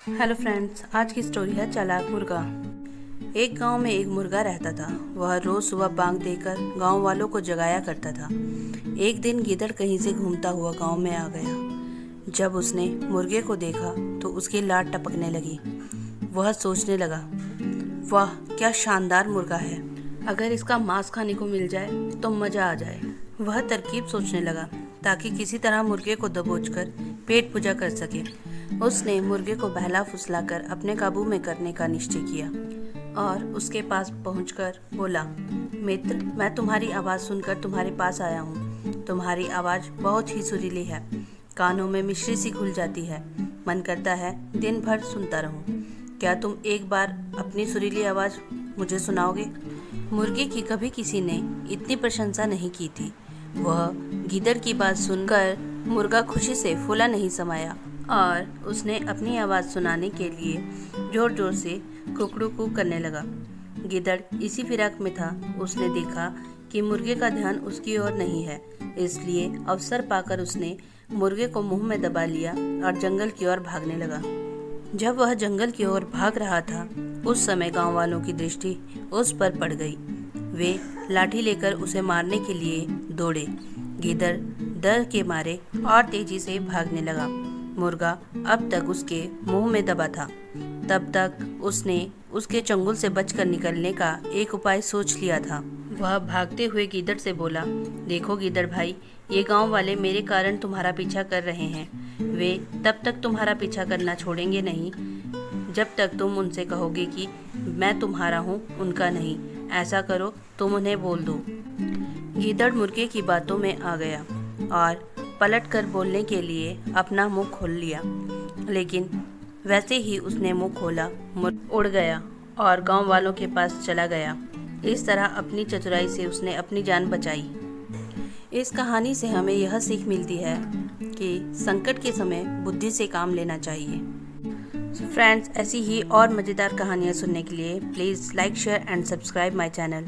Hello friends, आज की story है चालाक मुर्गा। एक गांव में एक मुर्गा रहता था। वह रोज सुबह बांग देकर गांव वालों को जगाया करता था। एक दिन गीदड़ कहीं से घूमता हुआ गांव में आ गया। जब उसने मुर्गे को देखा तो उसकी लार टपकने लगी। वह सोचने लगा, वाह क्या शानदार मुर्गा है, अगर इसका मांस खाने को मिल जाए तो मजा आ जाए। वह तरकीब सोचने लगा ताकि किसी तरह मुर्गे को दबोचकर पेट पूजा कर सके। उसने मुर्गे को बहला फुसलाकर अपने काबू में करने का निश्चय किया और उसके पास पहुंचकर बोला, मित्र, मैं तुम्हारी आवाज़ सुनकर तुम्हारे पास आया हूँ। तुम्हारी आवाज़ बहुत ही सुरीली है, कानों में मिश्री सी घुल जाती है, मन करता है दिन भर सुनता रहूँ। क्या तुम एक बार अपनी सुरीली आवाज़ मुझे सुनाओगे? मुर्गे की कभी किसी ने इतनी प्रशंसा नहीं की थी। वह गीदड़ की बात सुनकर मुर्गा खुशी से फूला नहीं समाया और उसने अपनी आवाज़ सुनाने के लिए जोर जोर से कुकड़ू कू करने लगा। गीदड़ इसी फिराक में था। उसने देखा कि मुर्गे का ध्यान उसकी ओर नहीं है, इसलिए अवसर पाकर उसने मुर्गे को मुंह में दबा लिया और जंगल की ओर भागने लगा। जब वह जंगल की ओर भाग रहा था, उस समय गांव वालों की दृष्टि उस पर पड़ गई। वे लाठी लेकर उसे मारने के लिए दौड़े। गीदड़ डर के मारे और तेजी से भागने लगा। मुर्गा अब तक उसके मुंह में दबा था। तब तक उसने उसके चंगुल से बचकर निकलने का एक उपाय सोच लिया था। वह भागते हुए गीदड़ से बोला, देखो गीदड़ भाई, ये गांव वाले मेरे कारण तुम्हारा पीछा कर रहे हैं। वे तब तक तुम्हारा पीछा करना छोड़ेंगे नहीं जब तक तुम उनसे कहोगे कि मैं तुम्हारा हूँ, उनका नहीं। ऐसा करो, तुम उन्हें बोल दो। गीदड़ मुर्गे की बातों में आ गया और पलट कर बोलने के लिए अपना मुंह खोल लिया, लेकिन वैसे ही उसने मुंह खोला, उड़ गया और गांव वालों के पास चला गया। इस तरह अपनी चतुराई से उसने अपनी जान बचाई। इस कहानी से हमें यह सीख मिलती है कि संकट के समय बुद्धि से काम लेना चाहिए। फ्रेंड्स, ऐसी ही और मज़ेदार कहानियाँ सुनने के लिए please like, share and subscribe my channel.